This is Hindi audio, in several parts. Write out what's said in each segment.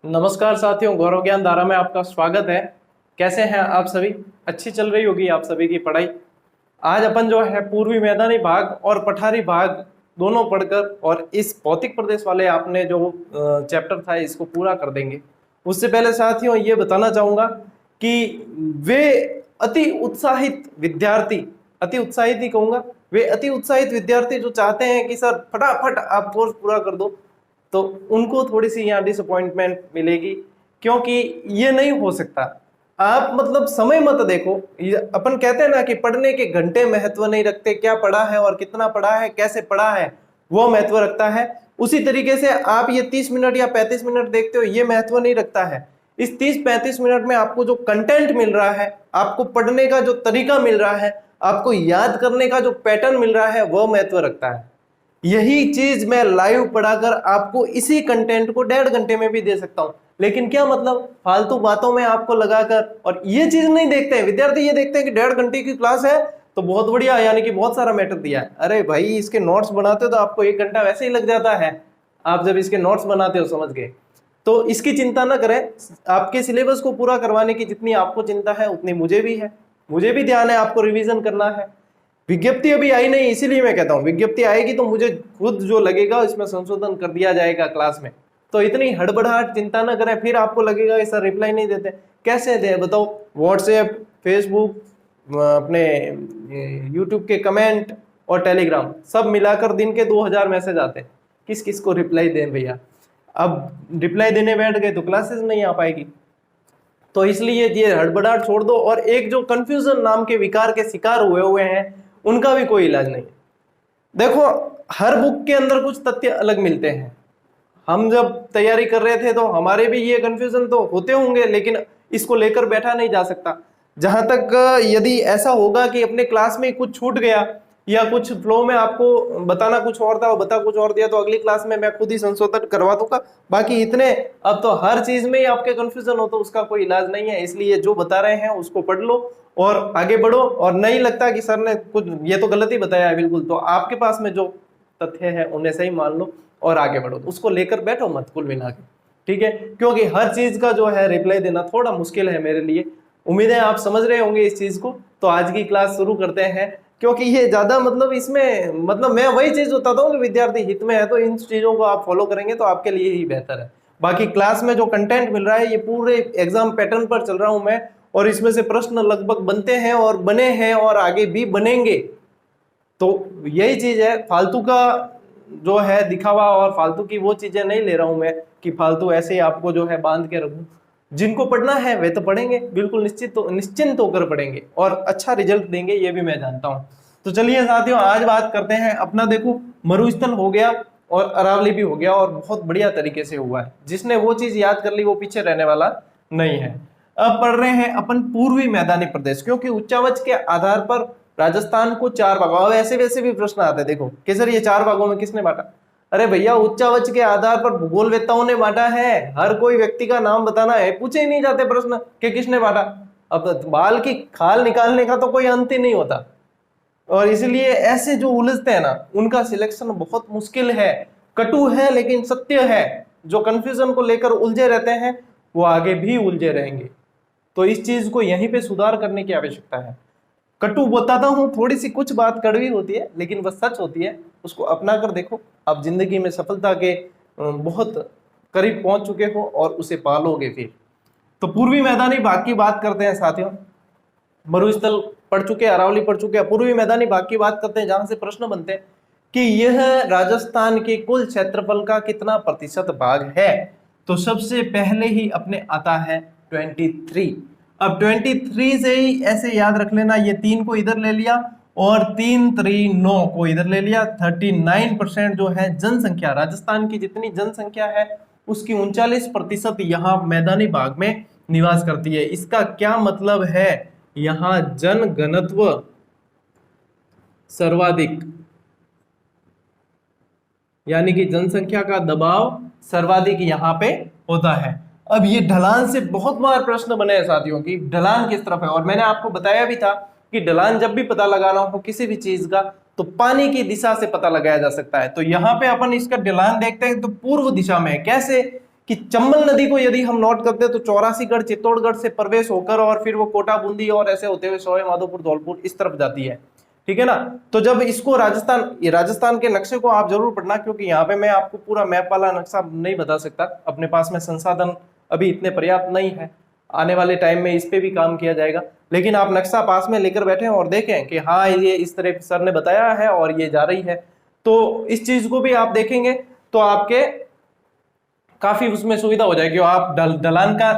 नमस्कार साथियों, गौरव ज्ञान धारा में आपका स्वागत है। कैसे हैं आप सभी? अच्छी चल रही होगी आप सभी की पढ़ाई। आज अपन जो है पूर्वी मैदानी भाग और पठारी भाग दोनों पढ़कर और इस भौतिक प्रदेश वाले आपने जो चैप्टर था इसको पूरा कर देंगे। उससे पहले साथियों ये बताना चाहूंगा कि वे अति उत्साहित विद्यार्थी, अति उत्साहित ही कहूंगा, वे अति उत्साहित विद्यार्थी जो चाहते हैं कि सर फटाफट आप कोर्स पूरा कर दो, तो उनको थोड़ी सी यहाँ डिसअपॉइंटमेंट मिलेगी, क्योंकि ये नहीं हो सकता। आप मतलब समय मत देखो। अपन कहते हैं ना कि पढ़ने के घंटे महत्व नहीं रखते, क्या पढ़ा है और कितना पढ़ा है, कैसे पढ़ा है, वो महत्व रखता है। उसी तरीके से आप ये 30 मिनट या 35 मिनट देखते हो, ये महत्व नहीं रखता है। इस 30-35 मिनट में आपको जो कंटेंट मिल रहा है, आपको पढ़ने का जो तरीका मिल रहा है, आपको याद करने का जो पैटर्न मिल रहा है, वो महत्व रखता है। यही चीज मैं लाइव पढ़ाकर आपको इसी कंटेंट को 1.5 घंटे में भी दे सकता हूं। लेकिन क्या मतलब फालतू बातों में आपको लगाकर, और ये चीज नहीं देखते हैं विद्यार्थी, ये देखते हैं कि 1.5 घंटे की क्लास है तो बहुत बढ़िया, यानी कि बहुत सारा मैटर दिया है। अरे भाई, इसके नोट्स बनाते हो तो आपको 1 घंटा वैसे ही लग जाता है। आप जब इसके नोट्स बनाते हो, समझ गए? तो इसकी चिंता ना करें। आपके सिलेबस को पूरा करवाने की जितनी आपको चिंता है उतनी मुझे भी है। मुझे भी ध्यान है आपको रिवीजन करना है। विज्ञप्ति अभी आई नहीं, इसीलिए मैं कहता हूं विज्ञप्ति आएगी तो मुझे खुद जो लगेगा इसमें संशोधन कर दिया जाएगा क्लास में। तो इतनी हड़बड़ाहट चिंता ना करें, फिर आपको लगेगा कि सर रिप्लाई नहीं देते। कैसे दे बताओ? व्हाट्सएप, फेसबुक, अपने यूट्यूब के कमेंट और टेलीग्राम सब मिलाकर दिन के 2000 मैसेज आते हैं। किस किस को रिप्लाई दें भैया? अब रिप्लाई देने बैठ गए तो क्लासेस नहीं आ पाएगी। तो इसलिए ये हड़बड़ाहट छोड़ दो, और एक जो कंफ्यूजन नाम के विकार के शिकार हुए हुए हैं उनका भी कोई इलाज नहीं है। देखो, हर बुक के अंदर कुछ तथ्य अलग मिलते हैं। हम जब तैयारी कर रहे थे तो हमारे भी ये कंफ्यूजन तो होते होंगे, लेकिन इसको लेकर बैठा नहीं जा सकता। जहां तक यदि ऐसा होगा कि अपने क्लास में कुछ छूट गया या कुछ फ्लो में आपको बताना कुछ और था और बता कुछ और दिया, तो अगली क्लास में मैं खुद ही संशोधन करवा दूंगा। बाकी इतने, अब तो हर चीज में ही आपके कंफ्यूजन हो तो उसका कोई इलाज नहीं है। इसलिए जो बता रहे हैं उसको पढ़ लो और आगे बढ़ो। और नहीं लगता कि सर ने कुछ ये तो गलत ही बताया है बिल्कुल, तो आपके पास में जो तथ्य है उन्हें सही मान लो और आगे बढ़ो। उसको लेकर बैठो मत कुल मिला के, ठीक है? क्योंकि हर चीज का जो है रिप्लाई देना थोड़ा मुश्किल है मेरे लिए। उम्मीद है आप समझ रहे होंगे इस चीज को। तो आज की क्लास शुरू करते हैं, क्योंकि ये ज्यादा मतलब इसमें मतलब मैं वही चीज बताता हूँ कि विद्यार्थी हित में है, तो इन चीजों को आप फॉलो करेंगे तो आपके लिए ही बेहतर है। बाकी क्लास में जो कंटेंट मिल रहा है ये पूरे एग्जाम पैटर्न पर चल रहा हूं मैं, और इसमें से प्रश्न लगभग बनते हैं और बने हैं और आगे भी बनेंगे। तो यही चीज है, फालतू का जो है दिखावा और फालतू की वो चीजें नहीं ले रहा हूं मैं कि फालतू ऐसे ही आपको जो है बांध के रखूं। जिनको पढ़ना है वे तो पढ़ेंगे, बिल्कुल निश्चिंत होकर पढ़ेंगे और अच्छा रिजल्ट देंगे, ये भी मैं जानता हूं। तो चलिए साथियों, आज बात करते हैं अपना। देखो, मरुस्थल हो गया और अरावली भी हो गया, और बहुत बढ़िया तरीके से हुआ है। जिसने वो चीज याद कर ली वो पीछे रहने वाला नहीं है। अब पढ़ रहे हैं अपन पूर्वी मैदानी प्रदेश, क्योंकि उच्चावच के आधार पर राजस्थान को 4 भागों, अब ऐसे वैसे भी प्रश्न आते हैं। देखो कि सर ये 4 भागों में किसने बांटा? अरे भैया, उच्चावच के आधार पर भूगोलवेत्ताओं ने बांटा है। हर कोई व्यक्ति का नाम बताना है, पूछे ही नहीं जाते प्रश्न कि किसने बांटा। अब बाल की खाल निकालने का तो कोई अंत ही नहीं होता, और इसलिए ऐसे जो उलझते हैं ना उनका सिलेक्शन बहुत मुश्किल है। कटु है लेकिन सत्य है। जो कंफ्यूजन को लेकर उलझे रहते हैं वो आगे भी उलझे रहेंगे। तो इस चीज को यहीं पे सुधार करने की आवश्यकता है। कटु बताता हूं, थोड़ी सी कुछ बात कड़वी होती है लेकिन वह सच होती है। उसको अपना कर देखो, आप जिंदगी में सफलता के बहुत करीब पहुंच चुके हो और उसे पालोगे फिर। तो पूर्वी मैदानी भाग की बात करते हैं साथियों। मरुस्थल पढ़ चुके, अरावली पढ़ चुके, पूर्वी मैदानी भाग की बात करते हैं, जहां से प्रश्न बनते हैं कि यह राजस्थान के कुल क्षेत्रफल का कितना प्रतिशत भाग है। तो सबसे पहले ही अपने आता है 23। अब 23 से ही ऐसे याद रख लेना, ये 3 को इधर ले लिया और 3 3 9 को इधर ले लिया। 39% जो है जनसंख्या, राजस्थान की जितनी जनसंख्या है उसकी 39% यहाँ मैदानी भाग में निवास करती है। इसका क्या मतलब है? यहाँ जनघनत्व सर्वाधिक, यानी कि जनसंख्या का दबाव सर्वाधिक यहाँ पे होता है। अब ये ढलान से बहुत बार प्रश्न बने हैं साथियों की ढलान किस तरफ है, और मैंने आपको बताया भी था कि ढलान जब भी पता लगाना हो किसी भी चीज का तो पानी की दिशा से पता लगाया जा सकता है। तो यहाँ पे अपन इसका ढलान देखते हैं तो पूर्व दिशा में है। कैसे कि चंबल नदी को यदि हम नोट करते हैं तो 84गढ़ चित्तौड़गढ़ से प्रवेश होकर और फिर वो कोटा बूंदी और ऐसे होते हुए सवाई माधोपुर धौलपुर इस तरफ जाती है। ठीक है ना। तो जब इसको राजस्थान के नक्शे को आप जरूर पढ़ना, क्योंकि यहाँ पे मैं आपको पूरा मैप वाला नक्शा नहीं बता सकता, अपने पास में संसाधन अभी इतने पर्याप्त नहीं है। आने वाले टाइम में इस पे भी काम किया जाएगा, लेकिन आप नक्शा पास में लेकर बैठे और देखें कि हाँ ये इस तरह सर ने बताया है और ये जा रही है, तो इस चीज को भी आप देखेंगे तो आपके काफी उसमें सुविधा हो जाएगी। आप ढलान का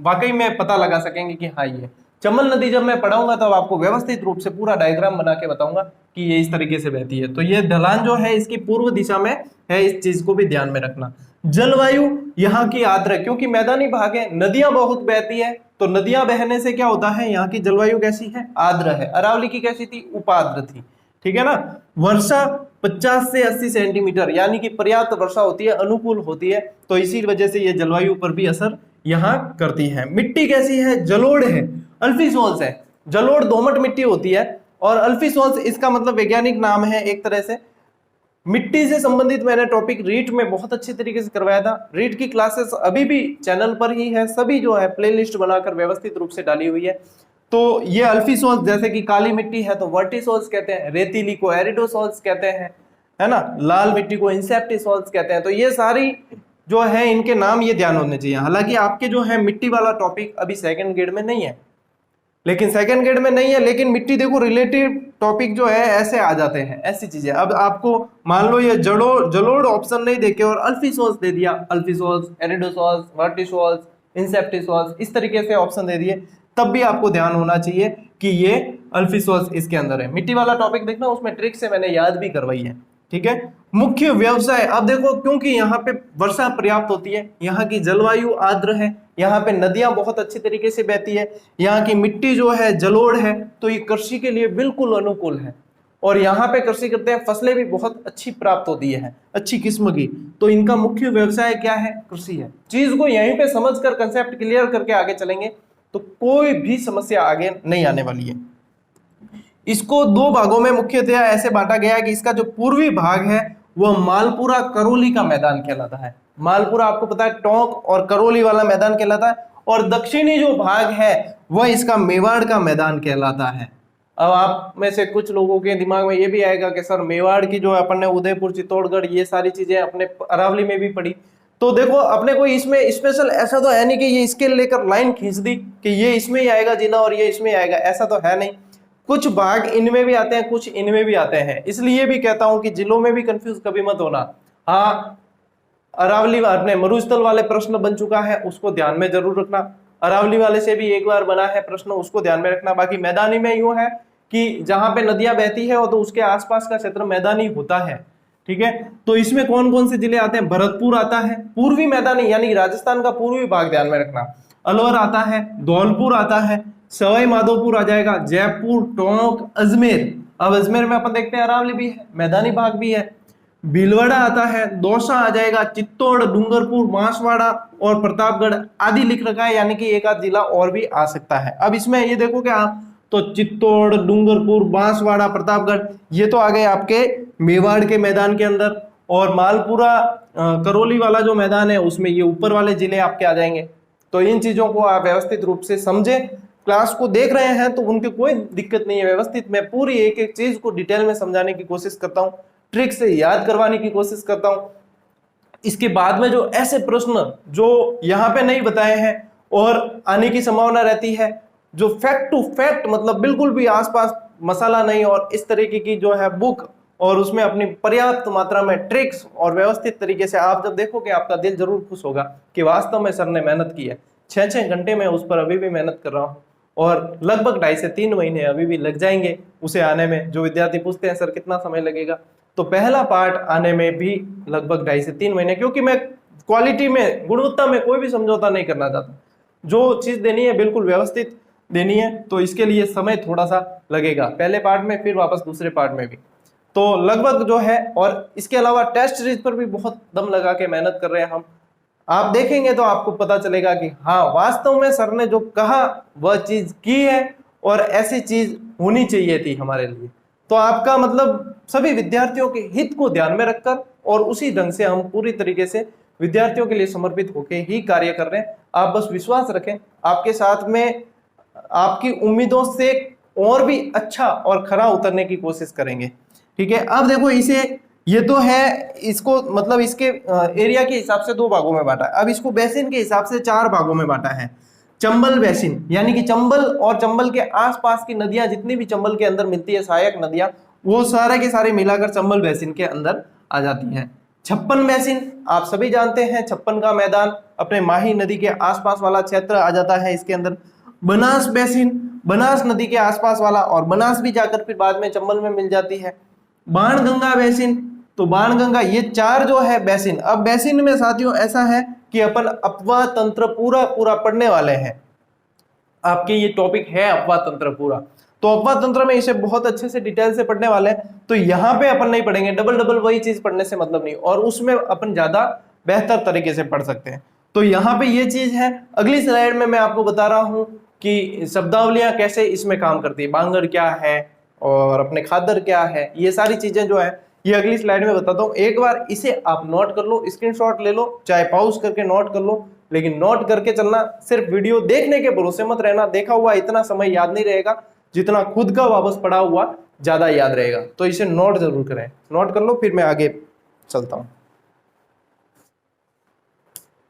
वाकई में पता लगा सकेंगे कि हाँ ये चंबल नदी जब मैं पढ़ाऊंगा तब आपको व्यवस्थित रूप से पूरा डायग्राम बना के बताऊंगा कि ये इस तरीके से बहती है। तो ये ढलान जो है इसकी पूर्व दिशा में है, इस चीज को भी ध्यान में रखना। जलवायु यहाँ की आर्द्र है, क्योंकि मैदानी भाग है, नदियां बहुत बहती है, तो नदियां बहने से क्या होता है, यहाँ की जलवायु कैसी है, आर्द्र है। अरावली की कैसी थी, उपाद्र थी। ठीक है ना। वर्षा 50 से 80 सेंटीमीटर यानी कि पर्याप्त वर्षा होती है, अनुकूल होती है, तो इसी वजह से ये जलवायु पर भी असर यहाँ करती है। मिट्टी कैसी है, जलोढ़ है, अल्फीसोल्स है। जलोढ़ दोमट मिट्टी होती है और अल्फीसोल्स इसका मतलब वैज्ञानिक नाम है एक तरह से। मिट्टी से संबंधित मैंने टॉपिक रीट में बहुत अच्छे तरीके से करवाया था। रीट की क्लासेस अभी भी चैनल पर ही है, सभी जो है प्लेलिस्ट बनाकर व्यवस्थित रूप से डाली हुई है। तो ये अल्फीसोल्स जैसे कि काली मिट्टी है तो वर्टिसोल्स कहते हैं, रेतीली को एरिडोसोल्स कहते हैं, है ना, लाल मिट्टी को इंसेप्टिसोल्स कहते हैं। तो ये सारी जो है इनके नाम ये ध्यान होने चाहिए। हालांकि आपके जो है मिट्टी वाला टॉपिक अभी सेकंड ग्रेड में नहीं है, लेकिन मिट्टी देखो रिलेटिव टॉपिक जो है ऐसे आ जाते हैं, ऐसी चीजें। अब आपको मान लो ये जलोढ़ ऑप्शन नहीं देके और अल्फीसोल्स दे दिया, अल्फीसोल्स, एरिडोसोल्स, वर्टिसोल्स, इंसेप्टिसोल्स इस तरीके से ऑप्शन दे दिए, तब भी आपको ध्यान होना चाहिए कि ये अल्फीसोल्स इसके अंदर है। मिट्टी वाला टॉपिक देखना, उसमें ट्रिक से मैंने याद भी करवाई है। ठीक है। मुख्य व्यवसाय, अब देखो क्योंकि यहाँ पे वर्षा पर्याप्त होती है, यहाँ की जलवायु आर्द्र है, यहाँ पे नदियां बहुत अच्छी तरीके से बहती है, यहाँ की मिट्टी जो है जलोढ़ है, तो ये कृषि के लिए बिल्कुल अनुकूल है। और यहाँ पे कृषि करते हैं, फसलें भी बहुत अच्छी प्राप्त होती है, अच्छी किस्म की। तो इनका मुख्य व्यवसाय क्या है, कृषि है। चीज को यहीं पे समझकर कंसेप्ट क्लियर करके आगे चलेंगे तो कोई भी समस्या आगे नहीं आने वाली है। इसको दो भागों में मुख्यतया ऐसे बांटा गया है कि इसका जो पूर्वी भाग है वह मालपुरा करौली का मैदान कहलाता है। मालपुरा आपको पता है टोंक और करौली वाला मैदान कहलाता है, और दक्षिणी जो भाग है वह इसका मेवाड़ का मैदान कहलाता है। अब आप में से कुछ लोगों के दिमाग में ये भी आएगा कि सर मेवाड़ की जो अपन ने उदयपुर, चित्तौड़गढ़ ये सारी चीजें अपने अरावली में भी पढ़ी, तो देखो अपने को इसमें स्पेशल ऐसा तो है नहीं कि ये स्केल लेकर लाइन खींच दी कि ये इसमें ही आएगा जिला और ये इसमें ही आएगा, ऐसा तो है नहीं। कुछ भाग इनमें भी आते हैं, कुछ इनमें भी आते हैं, इसलिए भी कहता हूं कि जिलों में भी कंफ्यूज कभी मत होना। हाँ, अरावली अपने मरुस्थल वाले प्रश्न बन चुका है, उसको ध्यान में जरूर रखना। अरावली वाले से भी एक बार बना है प्रश्न, उसको ध्यान में रखना। बाकी मैदानी में यूं है कि जहां पे नदियां बहती है तो उसके आसपास का क्षेत्र मैदानी होता है। ठीक है। तो इसमें कौन कौन से जिले आते हैं, भरतपुर आता है, पूर्वी मैदानी यानी राजस्थान का पूर्वी भाग ध्यान में रखना, अलवर आता है, धौलपुर आता है, सवाई माधोपुर आ जाएगा, जयपुर, टोंक, अजमेर। अब अजमेर में अपन देखते हैं अरावली भी है, मैदानी भाग भी है, भीलवाड़ा आता है, दौसा आ जाएगा, चित्तौड़, डूंगरपुर, बांसवाड़ा और प्रतापगढ़ आदि लिख रखा है, यानी कि एक आध जिला और भी आ सकता है। अब इसमें ये देखोगे आप तो चित्तौड़, डूंगरपुर, बांसवाड़ा, प्रतापगढ़ ये तो आ गए आपके मेवाड़ के मैदान के अंदर, और मालपुरा करौली वाला जो मैदान है उसमें ये ऊपर वाले जिले आपके आ जाएंगे। तो इन चीजों को आप व्यवस्थित रूप से समझें। क्लास को देख रहे हैं तो उनकी कोई दिक्कत नहीं है, व्यवस्थित मैं पूरी एक एक चीज को डिटेल में समझाने की कोशिश करता हूँ, ट्रिक से याद करवाने की कोशिश करता हूँ। इसके बाद में जो ऐसे प्रश्न जो यहाँ पे नहीं बताए हैं और आने की संभावना रहती है, जो फैक्ट टू फैक्ट मतलब बिल्कुल भी आसपास मसाला नहीं और इस तरीके की जो है बुक, और उसमें अपनी पर्याप्त मात्रा में ट्रिक्स और व्यवस्थित तरीके से आप जब देखोगे आपका दिल जरूर खुश होगा कि वास्तव में सर ने मेहनत की है। 6-6 घंटे में उस पर अभी भी मेहनत कर रहा हूँ और लगभग 2.5 से 3 महीने अभी भी लग जाएंगे उसे आने में। जो विद्यार्थी पूछते हैं सर कितना समय लगेगा, तो पहला पार्ट आने में भी लगभग 2.5 से 3 महीने, क्योंकि मैं क्वालिटी में, गुणवत्ता में कोई भी समझौता नहीं करना चाहता। जो चीज देनी है बिल्कुल व्यवस्थित देनी है, तो इसके लिए समय थोड़ा सा लगेगा, पहले पार्ट में फिर वापस दूसरे पार्ट में भी। तो लगभग जो है, और इसके अलावा टेस्ट सीरीज पर भी बहुत दम लगा के मेहनत कर रहे हैं हम। आप देखेंगे तो आपको पता चलेगा कि हाँ वास्तव में सर ने जो कहा वह चीज की है और ऐसी चीज होनी चाहिए थी हमारे लिए। तो आपका मतलब सभी विद्यार्थियों के हित को ध्यान में रखकर और उसी ढंग से हम पूरी तरीके से विद्यार्थियों के लिए समर्पित होकर ही कार्य कर रहे हैं। आप बस विश्वास रखें, आपके साथ में आपकी उम्मीदों से और भी अच्छा और खरा उतरने की कोशिश करेंगे। ठीक है, अब देखो इसे, ये तो है, इसको मतलब इसके एरिया के हिसाब से 2 भागों में बांटा है। अब इसको बेसिन के हिसाब से 4 भागों में बांटा है। चंबल बेसिन, यानी कि चंबल और चंबल के आसपास की नदियां, जितनी भी चंबल के अंदर मिलती है सहायक नदियां, वो सारे के सारे मिलाकर चंबल बेसिन के अंदर आ जाती हैं। छप्पन बेसिन आप सभी जानते हैं, छप्पन का मैदान अपने माही नदी के आसपास वाला क्षेत्र आ जाता है इसके अंदर। बनास बेसिन, बनास नदी के आसपास वाला, और बनास भी जाकर फिर बाद में चंबल में मिल जाती है। बाणगंगा बेसिन, तो बाणगंगा, ये 4 जो है बेसिन। अब बेसिन में साथियों ऐसा है कि अपन अपवाह तंत्र पूरा पूरा पढ़ने वाले हैं। आपके ये टॉपिक है अपवाह तंत्र पूरा, तो अपवाह तंत्र में इसे बहुत अच्छे से डिटेल से पढ़ने वाले हैं। तो यहाँ पे अपन नहीं पढ़ेंगे, डबल डबल वही चीज पढ़ने से मतलब नहीं, और उसमें अपन ज्यादा बेहतर तरीके से पढ़ सकते हैं। तो यहाँ पे ये चीज है। अगली स्लाइड में मैं आपको बता रहा हूँ कि शब्दावलियां कैसे इसमें काम करती है, बांगर क्या है और अपने खादर क्या है, ये सारी चीजें जो है ये अगली स्लाइड में बताता हूँ। एक बार इसे आप नोट कर लो, स्क्रीनशॉट ले लो, चाहे पॉज करके नोट कर लो, लेकिन नोट करके चलना। सिर्फ वीडियो देखने के भरोसे मत रहना, देखा हुआ इतना समय याद नहीं रहेगा जितना खुद का वापस पढ़ा हुआ ज्यादा याद रहेगा। तो इसे नोट जरूर करें, नोट कर लो, फिर मैं आगे चलता हूं।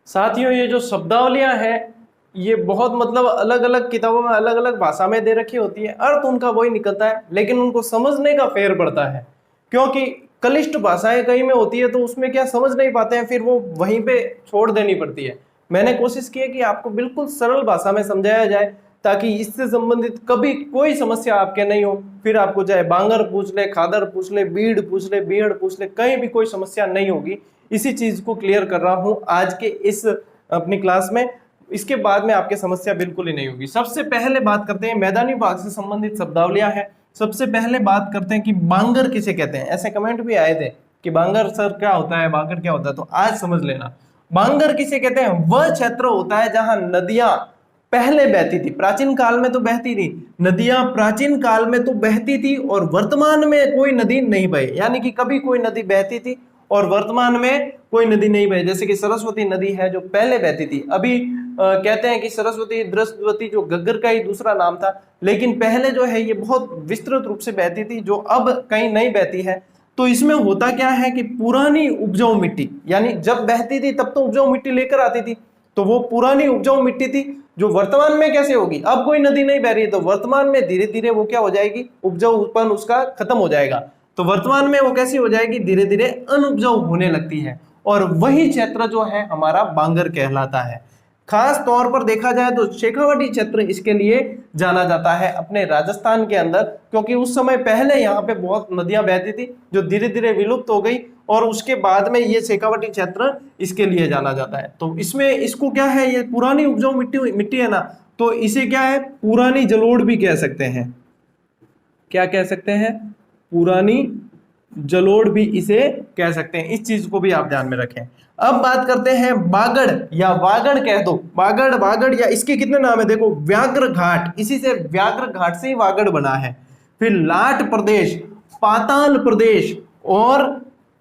साथियों, ये जो शब्दावलियां हैं ये बहुत मतलब अलग अलग किताबों में अलग अलग भाषा में दे रखी होती है, अर्थ उनका वही निकलता है, लेकिन उनको समझने का फेर पड़ता है, क्योंकि कलिष्ठ भाषाएं कहीं में होती है तो उसमें क्या समझ नहीं पाते हैं, फिर वो वहीं पे छोड़ देनी पड़ती है। मैंने कोशिश की है कि आपको बिल्कुल सरल भाषा में समझाया जाए, ताकि इससे संबंधित कभी कोई समस्या आपके नहीं हो। फिर आपको चाहे बांगर पूछ ले, खादर पूछ ले, बीड़ पूछ ले, बीहड़ पूछ ले, कहीं भी कोई समस्या नहीं होगी। इसी चीज को क्लियर कर रहा हूं आज के इस अपनी क्लास में। इसके बाद में आपके समस्या बिल्कुल ही नहीं होगी। सबसे पहले बात करते हैं मैदानी भाग से संबंधित शब्दावलियां हैं। सबसे पहले बात करते हैं कि बांगर किसे कहते हैं। ऐसे कमेंट भी आए थे कि बांगर सर क्या होता है, बांगर क्या होता है, तो आज समझ लेना। बांगर किसे कहते हैं? वह क्षेत्र होता है जहां नदियां पहले बहती थी, प्राचीन काल में तो बहती थी नदियां, प्राचीन काल में तो बहती थी और वर्तमान में कोई नदी नहीं बहे, यानी कि कभी कोई नदी बहती थी और वर्तमान में कोई नदी नहीं बहे। जैसे कि सरस्वती नदी है जो पहले बहती थी, अभी कहते हैं कि सरस्वती दृष्टवती जो गग्गर का ही दूसरा नाम था, लेकिन पहले जो है ये बहुत विस्तृत रूप से बहती थी, जो अब कहीं नहीं बहती है। तो इसमें होता क्या है कि पुरानी उपजाऊ मिट्टी, यानी जब बहती थी तब तो उपजाऊ मिट्टी लेकर आती थी, तो वो पुरानी उपजाऊ मिट्टी थी जो वर्तमान में कैसे होगी, अब कोई नदी नहीं बह रही है तो वर्तमान में धीरे धीरे वो क्या हो जाएगी, उपजाऊपन उसका खत्म हो जाएगा। तो वर्तमान में वो कैसी हो जाएगी, धीरे धीरे अनउपजाऊ होने लगती है, और वही क्षेत्र जो है हमारा बांगर कहलाता है। खास तौर पर देखा जाए तो शेखावाटी क्षेत्र इसके लिए जाना जाता है अपने राजस्थान के अंदर, क्योंकि उस समय पहले यहाँ पे बहुत नदियां बहती थी जो धीरे धीरे विलुप्त हो गई, और उसके बाद में ये शेखावाटी क्षेत्र इसके लिए जाना जाता है। तो इसमें इसको क्या है, ये पुरानी उपजाऊ मिट्टी है ना, तो इसे क्या है, पुरानी जलोढ़ भी कह सकते हैं। क्या कह सकते हैं? पुरानी जलोढ़ भी इसे कह सकते हैं। इस चीज को भी आप ध्यान में रखें। अब बात करते हैं बागड़ या वागड़ कह दो, बागड़, वागड़, या इसके कितने नाम है देखो, व्याघ्र घाट, इसी से व्याघ्र घाट से ही वागड़ बना है। फिर लाट प्रदेश, पाताल प्रदेश और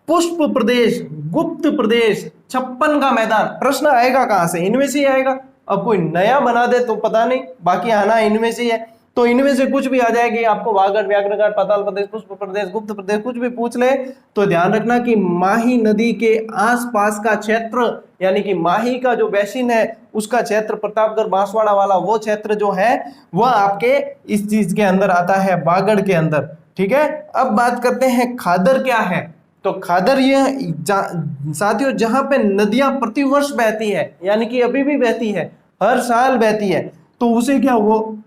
पुष्प प्रदेश, गुप्त प्रदेश, छप्पन का मैदान। प्रश्न आएगा कहां से? इनमें से ही आएगा। अब कोई नया बना दे तो पता नहीं, बाकी आना इनमें से ही है। तो इनमें से कुछ भी आ जाएगी, आपको वागड़, व्याघ्र घाट, पाताल प्रदेश, पुष्प प्रदेश, गुप्त प्रदेश कुछ भी पूछ ले तो ध्यान रखना कि माही नदी के आसपास का क्षेत्र, यानी कि माही का जो बेसिन है उसका क्षेत्र, प्रतापगढ़ बांसवाड़ा वाला वो क्षेत्र जो है वह आपके इस चीज के अंदर आता है, बागड़ के अंदर। ठीक है, अब बात करते हैं खादर क्या है। तो खादर ये साथियों जहां पे नदियां प्रतिवर्ष बहती है, यानी कि अभी भी बहती है, हर साल बहती है, तो उसे क्या, वो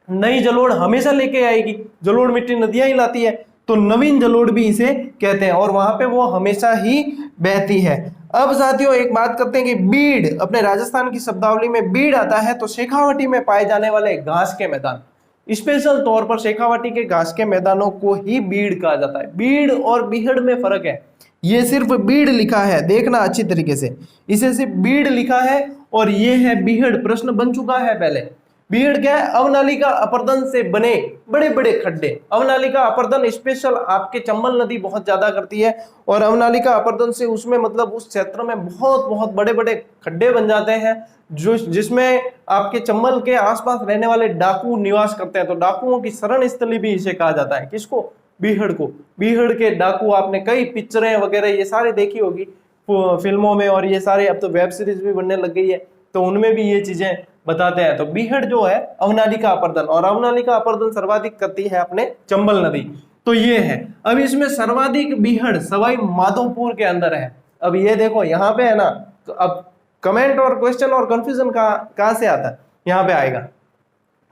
नई जलोढ़ हमेशा लेके आएगी। जलोढ़ मिट्टी नदियां ही लाती है, तो नवीन जलोढ़ भी इसे कहते हैं, और वहां पे वो हमेशा ही बहती है। अब साथियों एक बात करते हैं कि बीड़, अपने राजस्थान की शब्दावली में बीड़ आता है, तो शेखावाटी में पाए जाने वाले घास के मैदान, स्पेशल तौर पर शेखावाटी के घास के मैदानों को ही बीड़ कहा जाता है। बीड़ और बीहड़ में फर्क है, ये सिर्फ बीड़ लिखा है, देखना अच्छी तरीके से, इसे सिर्फ बीड़ लिखा है और ये है बीहड़। प्रश्न बन चुका है पहले, बीहड़ क्या है? अवनालिका अपर्दन से बने बड़े बड़े खड्डे। अवनालिका अपर्दन स्पेशल आपके चंबल नदी बहुत ज्यादा करती है, और अवनालिका अपर्दन से उसमें मतलब उस क्षेत्र में बहुत बहुत बड़े बड़े खड्डे बन जाते हैं, जो जिसमें आपके चंबल के आसपास रहने वाले डाकू निवास करते हैं। तो डाकुओं की शरण स्थली भी इसे कहा जाता है। किसको? बीहड़ को। बीहड़ के डाकू, आपने कई पिक्चरें वगैरह ये सारे देखी होगी फिल्मों में, और ये सारे अब तो वेब सीरीज भी बनने लग गई है, तो उनमें भी ये चीजें बताते हैं। तो बीहड़ जो है अवनालिका अपर्दन, और अवनालिका अपर्दन सर्वाधिक करती है अपने चंबल नदी। तो ये है। अब इसमें सर्वाधिक बीहड़ सवाई माधोपुर के अंदर है। अब ये देखो यहाँ पे है ना, तो अब कमेंट और क्वेश्चन और कंफ्यूजन कहां से आता है? यहाँ पे आएगा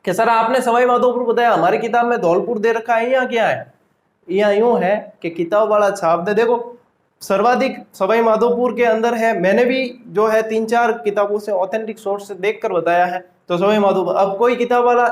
कि सर आपने सवाई माधोपुर बताया, हमारी किताब में धौलपुर दे रखा है, या क्या है? या यूं है कि किताब वाला छाप दे। देखो सर्वाधिक सवाई माधोपुर के अंदर है, मैंने भी जो है 3-4 किताबों से ऑथेंटिक सोर्स से देखकर बताया है, तो सवाई माधोपुर। अब कोई किताब वाला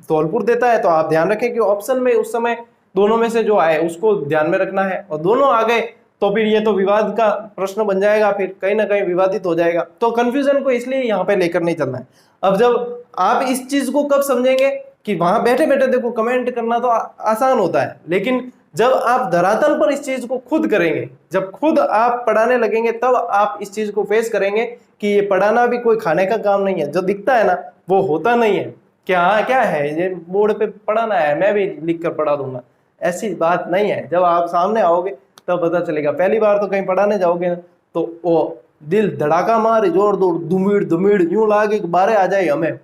धौलपुर देता है तो आप ध्यान रखें कि ऑप्शन में उस समय दोनों में से जो आए उसको ध्यान में रखना है, और दोनों आ गए तो फिर ये तो विवाद का प्रश्न बन जाएगा, फिर कहीं ना कहीं विवादित हो जाएगा। तो कंफ्यूजन को इसलिए यहाँ पे लेकर नहीं चलना है। अब जब आप इस चीज को कब समझेंगे कि वहां बैठे बैठे देखो कमेंट करना तो आसान होता है, लेकिन जब आप धरातल पर इस चीज को खुद करेंगे, जब खुद आप पढ़ाने लगेंगे, तब आप इस चीज को फेस करेंगे कि ये पढ़ाना भी कोई खाने का काम नहीं है। जो दिखता है ना वो होता नहीं है। क्या क्या है ये बोर्ड पे पढ़ाना है, मैं भी लिख कर पढ़ा दूंगा, ऐसी बात नहीं है। जब आप सामने आओगे तब पता चलेगा। पहली बार तो कहीं पढ़ाने जाओगे ना तो वो दिल धड़ाका मारे, जोर जोर दुमीड़ दुमीड़ यूं लागे बारे आ जाए हमें,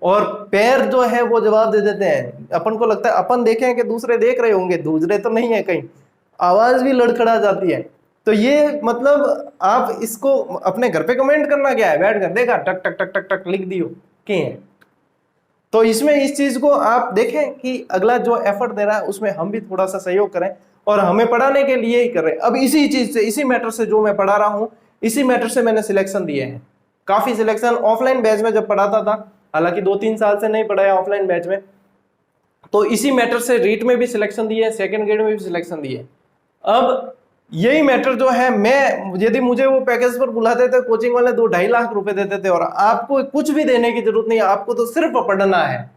और पैर जो है वो जवाब दे देते हैं। अपन को लगता है अपन देखें कि दूसरे देख रहे होंगे, दूसरे तो नहीं है, कहीं आवाज भी लड़खड़ा जाती है। तो ये मतलब आप इसको अपने घर पे कमेंट करना क्या है, बैठ कर देखा टक टक टक टक टक लिख दियो कि है। तो इसमें इस चीज को आप देखें कि अगला जो एफर्ट दे रहा है उसमें हम भी थोड़ा सा सहयोग करें, और हमें पढ़ाने के लिए ही कर रहे हैं। अब इसी चीज से, इसी मैटर से जो मैं पढ़ा रहा हूं, इसी मैटर से मैंने सिलेक्शन दिए हैं। काफी सिलेक्शन ऑफलाइन बैच में जब पढ़ाता था, हालांकि 2-3 साल से नहीं पढ़ाया ऑफलाइन बैच में, तो इसी मैटर से रीट में भी सिलेक्शन दिए, सेकंड ग्रेड में भी सिलेक्शन दिए। अब यही मैटर जो है, मैं यदि मुझे वो पैकेज पर बुलाते थे कोचिंग वाले 2-2.5 लाख रुपए देते थे, और आपको कुछ भी देने की जरूरत नहीं, आपको तो सिर्फ पढ़ना है।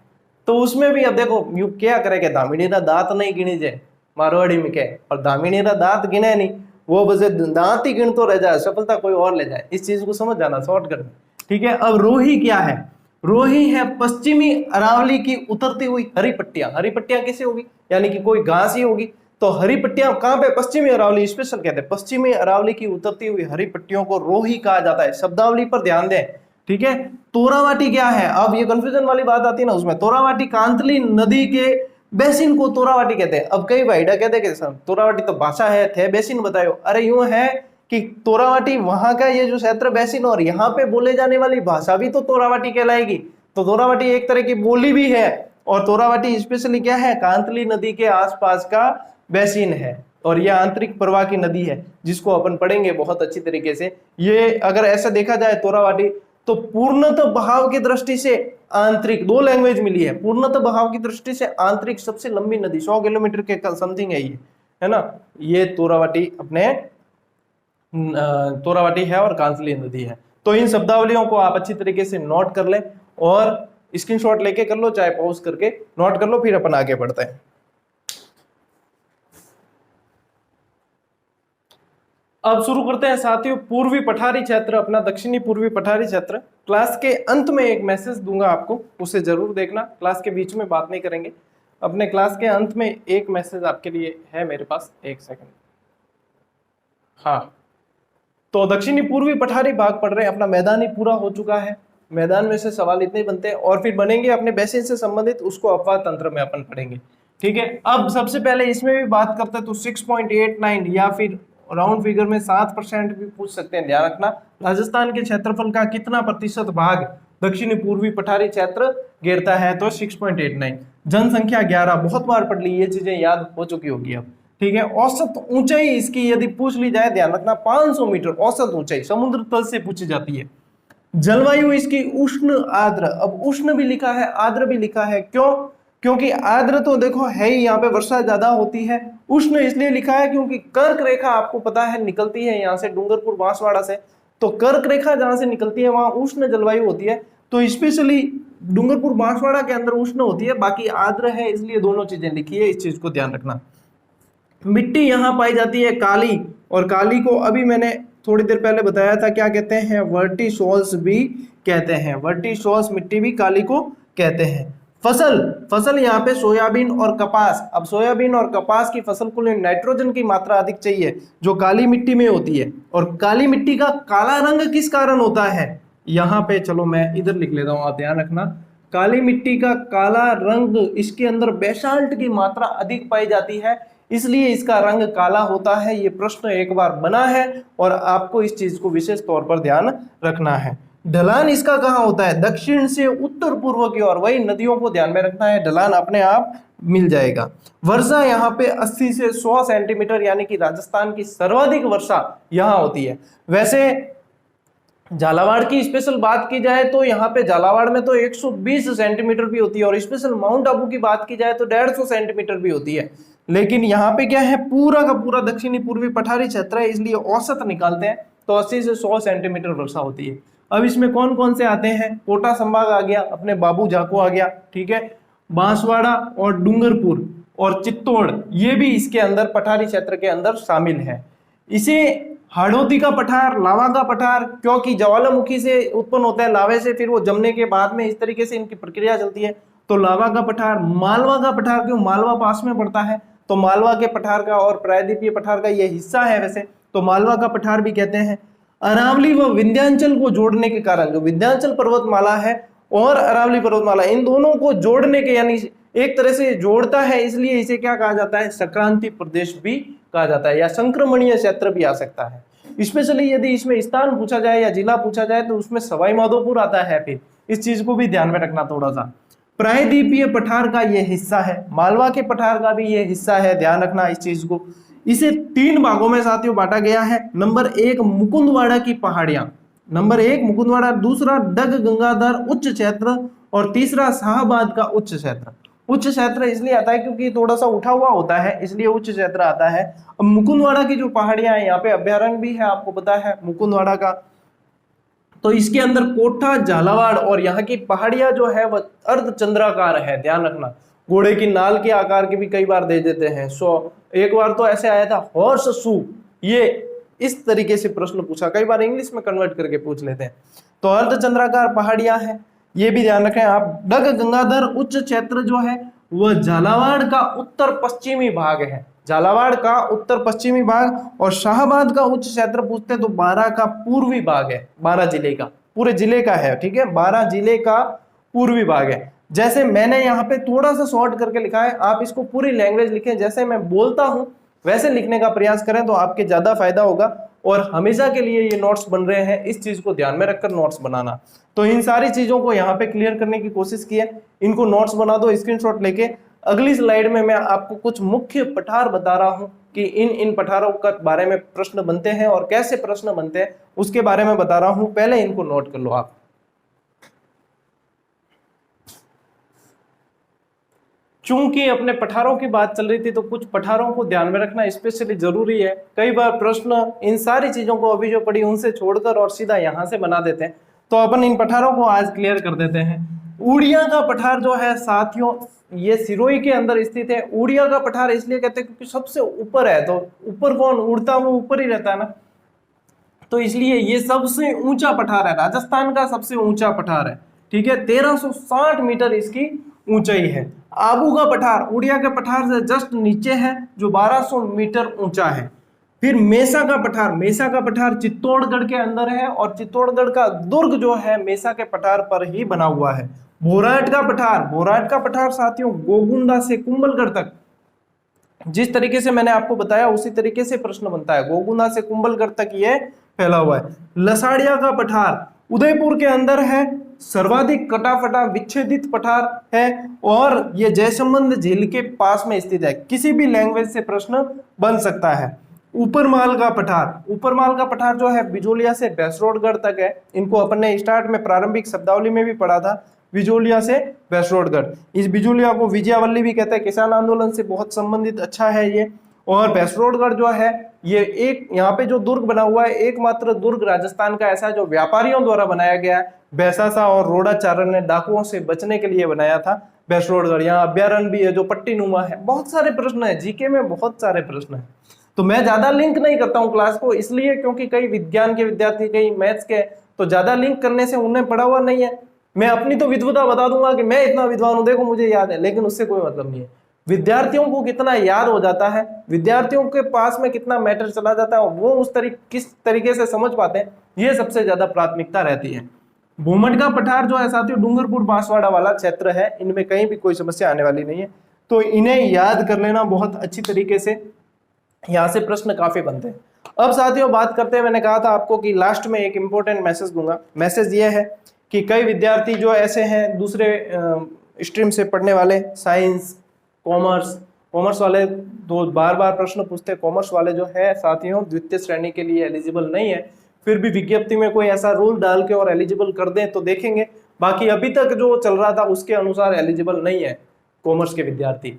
तो उसमें भी अब देखो यू क्या करेगा, दामिनी रा दांत नहीं गिनी जाए मारवाड़ी में क्या, और दामिनी रा दांत गिने नहीं, वो बस दांत ही गिन तो रह जाए, सफलता कोई और ले जाए। इस चीज को समझ जाना शॉर्टकट में, ठीक है। अब रोही क्या है? रोही है पश्चिमी अरावली की उतरती हुई हरी पट्टियां। हरी पट्टियां कैसे होगी? यानी कि कोई घास ही होगी। तो हरी पट्टियां कहां पे? पश्चिमी अरावली स्पेशल कहते हैं। पश्चिमी अरावली की उतरती हुई हरी पट्टियों को रोही कहा जाता है। शब्दावली पर ध्यान दें, ठीक है। तोरावाटी क्या है? अब ये कंफ्यूजन वाली बात आती है ना उसमें। तोरावाटी कांतली नदी के बेसिन को तोरावाटी कहते हैं। अब कई भाईडा कहते हैं कि तोरावाटी तो भाषा है, थे बेसिन बताओ। अरे यूं है कि तोरावाटी वहां का ये जो क्षेत्र बेसिन, और यहाँ पे बोले जाने वाली भाषा भी तो तोरावाटी कहलाएगी। तो तोरावाटी एक तरह की बोली भी है, और तोरावाटी स्पेशली क्या है? कांतली नदी के आसपास का बेसिन है, और यह आंतरिक प्रवाह की नदी है, जिसको अपन पढ़ेंगे बहुत अच्छी तरीके से। ये अगर ऐसा देखा जाए तोरावाटी, तो पूर्णतः बहाव की दृष्टि से आंतरिक, 2 लैंग्वेज मिली है। पूर्णतः बहाव की दृष्टि से आंतरिक सबसे लंबी नदी 100 किलोमीटर के समथिंग है ये, है ना। ये तोरावाटी अपने तोरावाटी है और कांतली नदी है। तो इन शब्दावलियों को आप अच्छी तरीके से नोट कर लें, और स्क्रीनशॉट लेके कर लो, चाहे पॉज करके नोट कर लो, फिर अपन आगे बढ़ते हैं। अब शुरू करते हैं साथियों, पूर्वी पठारी क्षेत्र, अपना दक्षिणी पूर्वी पठारी क्षेत्र। क्लास के अंत में एक मैसेज दूंगा आपको, उसे जरूर देखना। क्लास के बीच में बात नहीं करेंगे, अपने क्लास के अंत में एक मैसेज आपके लिए है मेरे पास। एक सेकंड। हाँ, तो दक्षिणी पूर्वी पठारी भाग पढ़ रहे हैं, अपना मैदानी पूरा हो चुका है। मैदान में से सवाल इतने बनते हैं, और फिर बनेंगे अपने बेसिन से संबंधित, उसको अपवाद तंत्र में अपन पढ़ेंगे, ठीक है। अब सबसे पहले इसमें भी बात करते हैं, तो 6.89 या फिर राउंड फिगर में 7% भी पूछ सकते हैं, ध्यान रखना। राजस्थान के क्षेत्रफल का कितना प्रतिशत भाग दक्षिणी पूर्वी पठारी क्षेत्र घेरता है? तो 6.89। जनसंख्या 11, बहुत बार पढ़ ली, ये चीजें याद हो चुकी होगी अब, ठीक है। औसत ऊंचाई इसकी यदि पूछ ली जाए, ध्यान रखना 500 मीटर औसत ऊंचाई समुद्र तल से पूछी जाती है। जलवायु इसकी उष्ण आर्द्र, अब उष्ण भी लिखा है, आर्द्र भी लिखा है, क्यों? क्योंकि आर्द्र तो देखो है ही, यहाँ पे वर्षा ज्यादा होती है। उष्ण इसलिए लिखा है क्योंकि कर्क रेखा आपको पता है निकलती है यहाँ से, डूंगरपुर बांसवाड़ा से। तो कर्क रेखा जहां से निकलती है वहां उष्ण जलवायु होती है। तो स्पेशली डूंगरपुर बांसवाड़ा के अंदर उष्ण होती है, बाकी आर्द्र है, इसलिए दोनों चीजें लिखी है, इस चीज को ध्यान रखना। मिट्टी यहाँ पाई जाती है काली, और काली को अभी मैंने थोड़ी देर पहले बताया था क्या कहते हैं, वर्टिसोल्स भी कहते हैं, वर्टिसोल्स मिट्टी भी काली को कहते हैं। फसल यहाँ पे सोयाबीन और कपास। अब सोयाबीन और कपास की फसल को नाइट्रोजन की मात्रा अधिक चाहिए जो काली मिट्टी में होती है। और काली मिट्टी का काला रंग किस कारण होता है, यहाँ पे चलो मैं इधर लिख लेता हूँ, आप ध्यान रखना। काली मिट्टी का काला रंग, इसके अंदर बेसाल्ट की मात्रा अधिक पाई जाती है, इसलिए इसका रंग काला होता है। ये प्रश्न एक बार बना है और आपको इस चीज को विशेष तौर पर ध्यान रखना है। ढलान इसका कहाँ होता है, दक्षिण से उत्तर पूर्व की ओर, वही नदियों को ध्यान में रखना है, ढलान अपने आप मिल जाएगा। वर्षा यहाँ पे 80 से 100 सेंटीमीटर, यानी कि राजस्थान की सर्वाधिक वर्षा यहाँ होती है। वैसे झालावाड़ की स्पेशल बात की जाए तो यहाँ पे झालावाड़ में तो 120 सेंटीमीटर भी होती है, और स्पेशल माउंट आबू की बात की जाए तो 150 सेंटीमीटर भी होती है। लेकिन यहाँ पे क्या है, पूरा का पूरा दक्षिणी पूर्वी पठारी क्षेत्र है, इसलिए औसत निकालते हैं तो 80 से 100 सेंटीमीटर वर्षा होती है। अब इसमें कौन कौन से आते हैं, कोटा संभाग आ गया, अपने बाबू जाको आ गया, ठीक है, बांसवाड़ा और डूंगरपुर और चित्तौड़, ये भी इसके अंदर पठारी क्षेत्र के अंदर शामिल है। इसे हाड़ौती का पठार, लावा का पठार, क्योंकि ज्वालामुखी से उत्पन्न होता है, लावे से फिर वो जमने के बाद में इस तरीके से इनकी प्रक्रिया चलती है, तो लावा का पठार। मालवा का पठार, क्यों, मालवा पास में पड़ता है, तो मालवा के पठार का और प्रायद्वीपीय पठार का ये हिस्सा है वैसे, तो मालवा का पठार भी कहते हैं। अरावली व विंध्याचल को जोड़ने के कारण, जो विंध्याचल पर्वतमाला है और अरावली पर्वतमाला, इन दोनों को जोड़ने के, यानी एक तरह से जोड़ता है, इसलिए इसे क्या कहा जाता है, संक्रांति प्रदेश भी कहा जाता है, या संक्रमणीय क्षेत्र भी आ सकता है। स्पेशली यदि इसमें स्थान पूछा जाए या जिला पूछा जाए तो उसमें सवाई माधोपुर आता है, फिर इस चीज को भी ध्यान में रखना थोड़ा सा। प्रायद्वीपीय पठार का ये हिस्सा है, मालवा के पठार का भी ये हिस्सा है, ध्यान रखना इस चीज को। इसे 3 भागों में साथियों बांटा गया है। नंबर 1 मुकुंदवाड़ा की पहाड़ियां, नंबर 1 मुकुंदवाड़ा, दूसरा डग गंगाधर उच्च क्षेत्र, और तीसरा शाहबाद का उच्च क्षेत्र। उच्च क्षेत्र इसलिए आता है क्योंकि थोड़ा सा उठा हुआ होता है, इसलिए उच्च क्षेत्र आता है। अब मुकुंदवाड़ा की जो पहाड़ियां हैं, यहाँ पे अभ्यारण्य भी है, आपको पता है मुकुंदवाड़ा का, तो इसके अंदर कोठा, झालावाड़ और यहाँ की पहाड़ियां जो है वह अर्धचंद्राकार है, ध्यान रखना। घोड़े की नाल के आकार के भी कई बार दे देते हैं। एक बार तो ऐसे आया था हॉर्स शू, ये इस तरीके से प्रश्न पूछा, कई बार इंग्लिश में कन्वर्ट करके पूछ लेते हैं। तो अर्धचंद्राकार पहाड़ियां हैं, ये भी ध्यान रखें आप। डग गंगाधर उच्च क्षेत्र जो है वह झालावाड़ का उत्तर पश्चिमी भाग है, झालावाड़ का उत्तर पश्चिमी भाग। और शाहबाद का उच्च क्षेत्र पूछते हैं तो 12 का पूर्वी भाग है, 12 जिले का, पूरे जिले का है, ठीक है, 12 जिले का पूर्वी भाग है। जैसे मैंने यहाँ पे थोड़ा सा शॉर्ट करके लिखा है, आप इसको पूरी लैंग्वेज लिखें, जैसे मैं बोलता हूं वैसे लिखने का प्रयास करें तो आपके ज्यादा फायदा होगा। और हमेशा के लिए ये नोट्स बन रहे हैं, इस चीज को ध्यान में रखकर नोट्स बनाना। तो इन सारी चीजों को यहाँ पे क्लियर करने की कोशिश की है, इनको नोट्स बना दो स्क्रीनशॉट लेके। अगली स्लाइड में मैं आपको कुछ मुख्य पठार बता रहा हूं कि इन पठारों के बारे में प्रश्न बनते हैं और कैसे प्रश्न बनते हैं उसके बारे में बता रहा हूं, पहले इनको नोट कर लो आप। चूंकि अपने पठारों की बात चल रही थी तो कुछ पठारों को ध्यान में रखना स्पेशली जरूरी है। कई बार प्रश्न इन सारी चीजों को अभी जो पढ़ी उनसे छोड़कर और सीधा यहां से बना देते हैं, तो अपन इन पठारों को आज क्लियर कर देते हैं। उड़िया का पठार जो है साथियों, ये सिरोही के अंदर स्थित है। उड़िया का पठार इसलिए कहते हैं क्योंकि सबसे ऊपर है, तो ऊपर कौन उड़ता वो ऊपर ही रहता है ना, तो इसलिए ये सबसे ऊंचा पठार है, राजस्थान का सबसे ऊंचा पठार है, ठीक है। 1360 मीटर इसकी ऊंचाई है। आबू का पठार उड़िया के पठार से जस्ट नीचे है, जो 1200 मीटर ऊंचा है। फिर मेसा का पठार, मेसा का पठार चित्तौड़गढ़ के अंदर है और चित्तौड़गढ़ का दुर्ग जो है मेसा के पठार पर ही बना हुआ है। भोराट का पठार, भोराट का पठार साथियों गोगुंदा से कुंभलगढ़ तक, जिस तरीके से मैंने आपको बताया उसी तरीके से प्रश्न बनता है, गोगुंदा से कुंभलगढ़ तक ये फैला हुआ है। लसाड़िया का पठार उदयपुर के अंदर है, सर्वाधिक कटाफटा विच्छेदित पठार है और ये जयसंबंध झील के पास में स्थित है। किसी भी लैंग्वेज से प्रश्न बन सकता है। ऊपरमाल का पठार, ऊपरमाल का पठार जो है बिजोलिया से भैंसरोडगढ़ तक है। इनको अपन ने स्टार्ट में प्रारंभिक शब्दावली में भी पढ़ा था, बिजोलिया से भैंसरोडगढ़। इस बिजोलिया को विजयावल्ली भी कहते हैं, किसान आंदोलन से बहुत संबंधित अच्छा है ये। और भैंसरोडगढ़ जो है ये एक यहाँ पे जो दुर्ग बना हुआ है, एकमात्र दुर्ग राजस्थान का ऐसा जो व्यापारियों द्वारा बनाया गया है। भैंसासा और रोडाचारण ने डाकुओं से बचने के लिए बनाया था भैंसरोडगढ़। यहाँ अभ्यारण्य भी है जो पट्टी नुमा है। बहुत सारे प्रश्न है जीके में, बहुत सारे प्रश्न है। तो मैं ज्यादा लिंक नहीं करता हूँ क्लास को, इसलिए क्योंकि कई विज्ञान के विद्यार्थी, कई मैथ्स के, तो ज्यादा लिंक करने से उन्हें पढ़ा हुआ नहीं है। मैं अपनी तो विद्वता बता दूंगा कि मैं इतना विद्वान हूं, देखो मुझे याद है, लेकिन उससे कोई मतलब नहीं है। विद्यार्थियों को कितना याद हो जाता है, विद्यार्थियों के पास में कितना मैटर चला जाता है, वो उस किस तरीके से समझ पाते हैं, ये सबसे ज्यादा प्राथमिकता रहती है। भूमंड का पठार जो है साथियों डूंगरपुर बांसवाड़ा वाला क्षेत्र है, इनमें कहीं भी कोई समस्या आने वाली नहीं है। तो इन्हें याद कर लेना बहुत अच्छी तरीके से, यहाँ से प्रश्न काफी बनते हैं। अब साथियों बात करते हैं, मैंने कहा था आपको कि लास्ट में एक इंपॉर्टेंट मैसेज दूंगा। मैसेज ये है कि कई विद्यार्थी जो ऐसे हैं दूसरे स्ट्रीम से पढ़ने वाले, साइंस, कॉमर्स वाले, तो बार बार प्रश्न पूछते हैं। कॉमर्स वाले जो है साथियों द्वितीय श्रेणी के लिए एलिजिबल नहीं है, फिर भी विज्ञप्ति में कोई ऐसा रूल डाल के और एलिजिबल कर दें तो देखेंगे। बाकी अभी तक जो चल रहा था उसके अनुसार एलिजिबल नहीं है कॉमर्स के विद्यार्थी,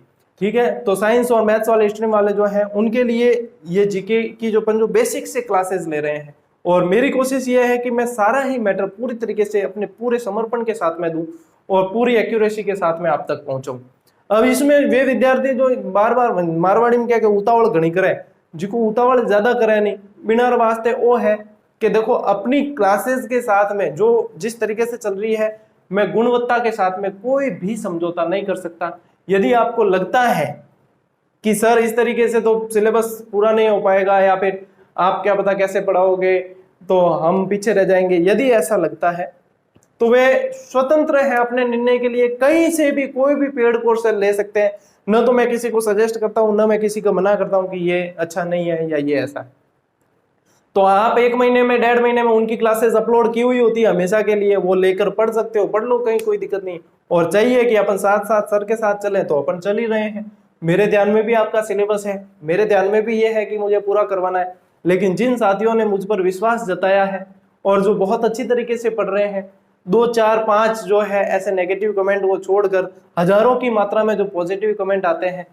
ठीक है। तो साइंस और मैथ्स वाले स्ट्रीम वाले जो हैं उनके लिए ये जीके की जो बेसिक से क्लासेस ले रहे हैं, और मेरी कोशिश ये है कि मैं सारा ही मैटर पूरी तरीके से अपने पूरे समर्पण के साथ में दूं और पूरी एक्यूरेसी के साथ में आप तक पहुंचाऊं। अब इसमें वे विद्यार्थी जो बार बार मारवाड़ी में क्या कि उतावल घनी करे, जिको उतावल ज्यादा करे नहीं, बिना वास्ते वो है कि देखो अपनी क्लासेस के साथ में जो जिस तरीके से चल रही है, मैं गुणवत्ता के साथ में कोई भी समझौता नहीं कर सकता। यदि आपको लगता है कि सर इस तरीके से तो सिलेबस पूरा नहीं हो पाएगा, या फिर आप क्या पता कैसे पढ़ाओगे तो हम पीछे रह जाएंगे, यदि ऐसा लगता है तो वे स्वतंत्र है अपने निर्णय के लिए, कहीं से भी कोई भी पेड कोर्स ले सकते हैं। न तो मैं किसी को सजेस्ट करता हूं, न मैं किसी को मना करता हूं कि ये अच्छा नहीं है या ये ऐसा है। तो आप 1 महीने में, 1.5 महीने में उनकी क्लासेस अपलोड की हुई होती है हमेशा के लिए, वो लेकर पढ़ सकते हो, पढ़ लो, कहीं कोई दिक्कत नहीं। और चाहिए कि अपन साथ साथ सर के साथ चलें तो अपन चल ही रहे हैं। मेरे ध्यान में भी आपका सिलेबस है, मेरे ध्यान में भी ये है कि मुझे पूरा करवाना है। लेकिन जिन साथियों ने मुझ पर विश्वास जताया है और जो बहुत अच्छी तरीके से पढ़ रहे हैं, 2, 4, 5 जो है ऐसे नेगेटिव कमेंट वो छोड़कर हजारों की मात्रा में जो पॉजिटिव कमेंट आते हैं,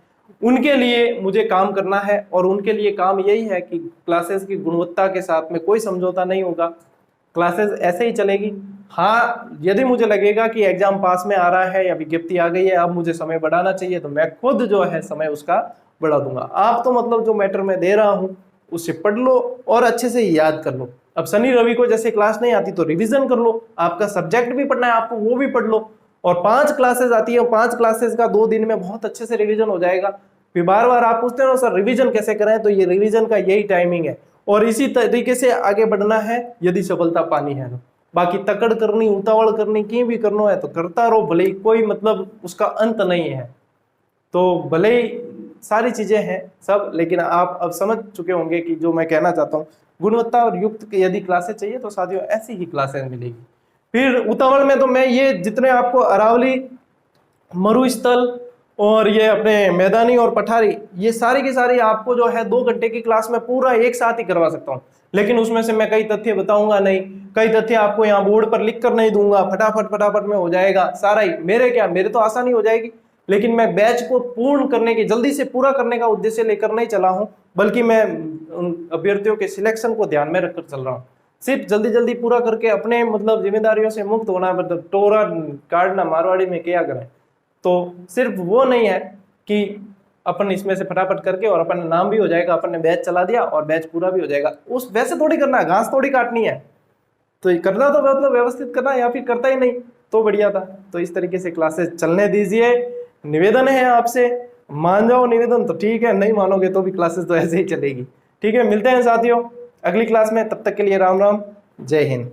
उनके लिए मुझे काम करना है। और उनके लिए काम यही है कि क्लासेस की गुणवत्ता के साथ में कोई समझौता नहीं होगा, क्लासेस ऐसे ही चलेगी। हाँ, यदि मुझे लगेगा कि एग्जाम पास में आ रहा है या विज्ञप्ति आ गई है, अब मुझे समय बढ़ाना चाहिए, तो मैं खुद जो है समय उसका बढ़ा दूंगा। आप तो मतलब जो मैटर मैं दे रहा हूं उससे पढ़ लो और अच्छे से याद कर लो। अब शनि रवि को जैसे क्लास नहीं आती तो रिवीजन कर लो, आपका सब्जेक्ट भी पढ़ना है आपको, वो भी पढ़ लो। और 5 क्लासेस आती है, 5 क्लासेस का 2 दिन में बहुत अच्छे से रिवीजन हो जाएगा। फिर बार बार आप पूछते हो सर रिवीजन कैसे करें, तो ये रिवीजन का यही टाइमिंग है और इसी तरीके से आगे बढ़ना है यदि सफलता पानी है तो। बाकी तकड़ करनी, उतावल करनी, कहीं भी करना है तो करता रहो, भले ही कोई मतलब उसका अंत नहीं है। तो भले ही सारी चीजें हैं सब, लेकिन आप अब समझ चुके होंगे कि जो मैं कहना चाहता हूँ, गुणवत्ता और युक्त यदि क्लासेस चाहिए तो साथियों ऐसी ही क्लासेस मिलेगी। फिर उतावल में तो मैं ये जितने आपको अरावली, मरुस्थल और ये अपने मैदानी और पठारी, ये सारी की सारी आपको जो है 2 घंटे की क्लास में पूरा एक साथ ही करवा सकता हूँ। लेकिन उसमें से मैं कई तथ्य बताऊंगा नहीं, कई तथ्य आपको यहाँ बोर्ड पर लिख कर नहीं दूंगा, फटाफट में हो जाएगा सारा ही। मेरे तो आसानी हो जाएगी, लेकिन मैं बैच को पूर्ण करने के, जल्दी से पूरा करने का उद्देश्य लेकर नहीं चला हूं, बल्कि मैं उन अभ्यर्थियों के सिलेक्शन को ध्यान में रखकर चल रहा हूं। सिर्फ जल्दी पूरा करके अपने मतलब जिम्मेदारियों से मुक्त होना, मतलब टोरा काटना मारवाड़ी में क्या करें, तो सिर्फ वो नहीं है कि अपन इसमें से फटाफट करके और अपन नाम भी हो जाएगा, अपन ने बैच चला दिया और बैच पूरा भी हो जाएगा। उस वैसे थोड़ी करना है, घास थोड़ी काटनी है। तो ये करना तो मतलब व्यवस्थित करना, या फिर करता ही नहीं तो बढ़िया था। तो इस तरीके से क्लासेस चलने दीजिए, निवेदन है आपसे, मान जाओ निवेदन तो ठीक है, नहीं मानोगे तो भी क्लासेस तो ऐसे ही चलेगी। ठीक है, मिलते हैं साथियों अगली क्लास में, तब तक के लिए राम राम, जय हिंद।